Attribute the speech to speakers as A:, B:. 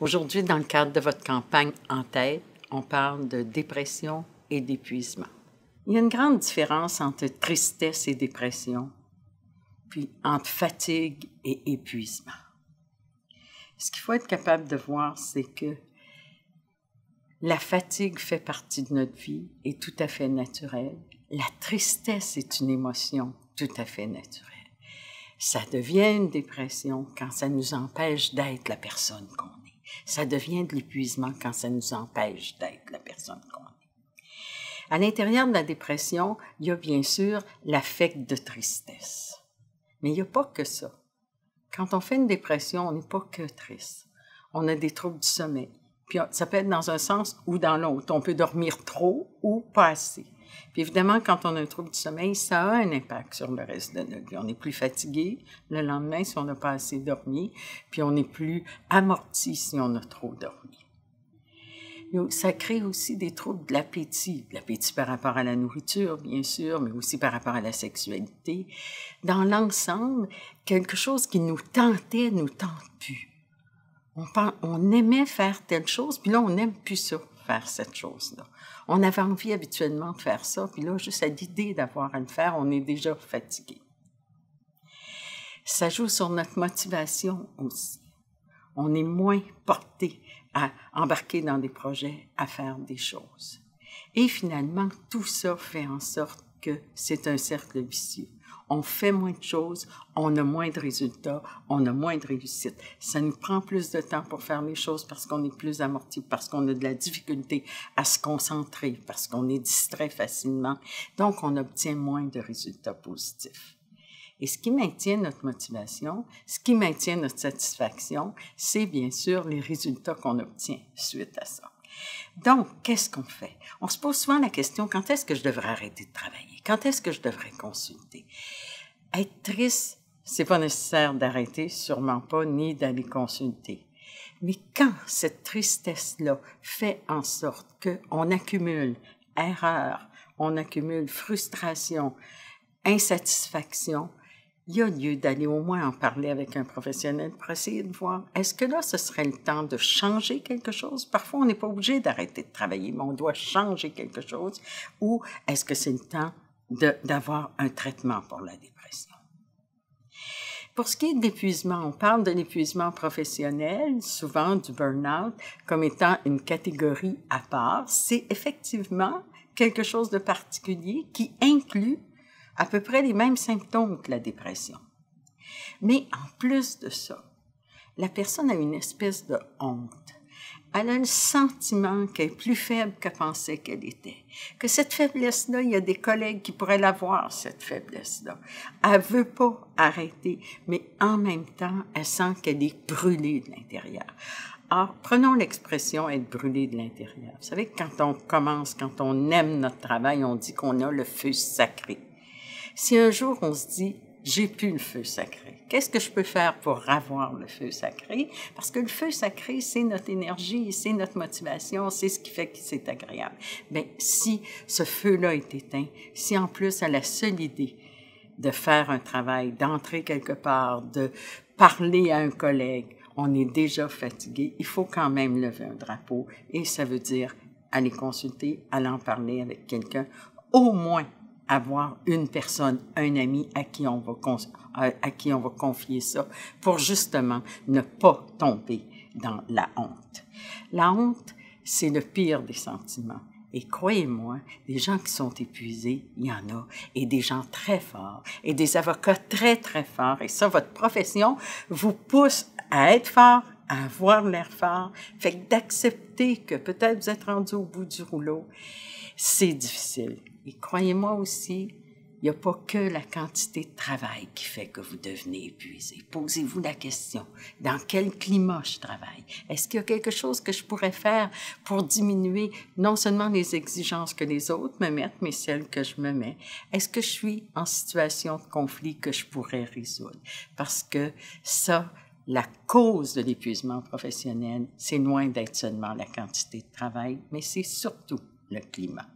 A: Aujourd'hui, dans le cadre de votre campagne En tête, on parle de dépression et d'épuisement. Il y a une grande différence entre tristesse et dépression, puis entre fatigue et épuisement. Ce qu'il faut être capable de voir, c'est que la fatigue fait partie de notre vie, est tout à fait naturelle. La tristesse est une émotion tout à fait naturelle. Ça devient une dépression quand ça nous empêche d'être la personne qu'on est. Ça devient de l'épuisement quand ça nous empêche d'être la personne qu'on est. À l'intérieur de la dépression, il y a bien sûr l'affect de tristesse. Mais il n'y a pas que ça. Quand on fait une dépression, on n'est pas que triste. On a des troubles du sommeil. Puis ça peut être dans un sens ou dans l'autre. On peut dormir trop ou pas assez. Puis évidemment, quand on a un trouble du sommeil, ça a un impact sur le reste de notre vie. On est plus fatigué le lendemain si on n'a pas assez dormi, puis on est plus amorti si on a trop dormi. Ça crée aussi des troubles de l'appétit par rapport à la nourriture, bien sûr, mais aussi par rapport à la sexualité. Dans l'ensemble, quelque chose qui nous tentait nous tente plus. On aimait faire telle chose, puis là, on n'aime plus ça, faire cette chose-là. On avait envie habituellement de faire ça, puis là, juste à l'idée d'avoir à le faire, on est déjà fatigué. Ça joue sur notre motivation aussi. On est moins porté à embarquer dans des projets, à faire des choses. Et finalement, tout ça fait en sorte que c'est un cercle vicieux. On fait moins de choses, on a moins de résultats, on a moins de réussite. Ça nous prend plus de temps pour faire les choses parce qu'on est plus amorti, parce qu'on a de la difficulté à se concentrer, parce qu'on est distrait facilement. Donc, on obtient moins de résultats positifs. Et ce qui maintient notre motivation, ce qui maintient notre satisfaction, c'est bien sûr les résultats qu'on obtient suite à ça. Donc, qu'est-ce qu'on fait? On se pose souvent la question, quand est-ce que je devrais arrêter de travailler? Quand est-ce que je devrais consulter? Être triste, c'est pas nécessaire d'arrêter, sûrement pas, ni d'aller consulter. Mais quand cette tristesse-là fait en sorte qu'on accumule erreur, on accumule frustration, insatisfaction, il y a lieu d'aller au moins en parler avec un professionnel pour essayer de voir, est-ce que là, ce serait le temps de changer quelque chose? Parfois, on n'est pas obligé d'arrêter de travailler, mais on doit changer quelque chose. Ou est-ce que c'est le temps d'avoir un traitement pour la dépression? Pour ce qui est de l'épuisement, on parle de l'épuisement professionnel, souvent du burn-out, comme étant une catégorie à part. C'est effectivement quelque chose de particulier qui inclut à peu près les mêmes symptômes que la dépression. Mais en plus de ça, la personne a une espèce de honte. Elle a le sentiment qu'elle est plus faible qu'elle pensait qu'elle était. Que cette faiblesse-là, il y a des collègues qui pourraient l'avoir, cette faiblesse-là. Elle veut pas arrêter, mais en même temps, elle sent qu'elle est brûlée de l'intérieur. Alors, prenons l'expression être brûlé de l'intérieur. Vous savez, quand on aime notre travail, on dit qu'on a le feu sacré. Si un jour on se dit, j'ai plus le feu sacré, qu'est-ce que je peux faire pour avoir le feu sacré? Parce que le feu sacré, c'est notre énergie, c'est notre motivation, c'est ce qui fait que c'est agréable. Bien, si ce feu-là est éteint, si en plus à la seule idée de faire un travail, d'entrer quelque part, de parler à un collègue, on est déjà fatigué, il faut quand même lever un drapeau et ça veut dire aller consulter, aller en parler avec quelqu'un, au moins avoir une personne, un ami à qui on va confier ça pour justement ne pas tomber dans la honte. La honte, c'est le pire des sentiments. Et croyez-moi, des gens qui sont épuisés, il y en a, et des gens très forts, et des avocats très, très forts. Et ça, votre profession vous pousse à être fort, à avoir l'air fort. Fait que d'accepter que peut-être vous êtes rendu au bout du rouleau, c'est difficile. Et croyez-moi aussi, il n'y a pas que la quantité de travail qui fait que vous devenez épuisé. Posez-vous la question, dans quel climat je travaille? Est-ce qu'il y a quelque chose que je pourrais faire pour diminuer non seulement les exigences que les autres me mettent, mais celles que je me mets? Est-ce que je suis en situation de conflit que je pourrais résoudre? Parce que ça, la cause de l'épuisement professionnel, c'est loin d'être seulement la quantité de travail, mais c'est surtout le climat.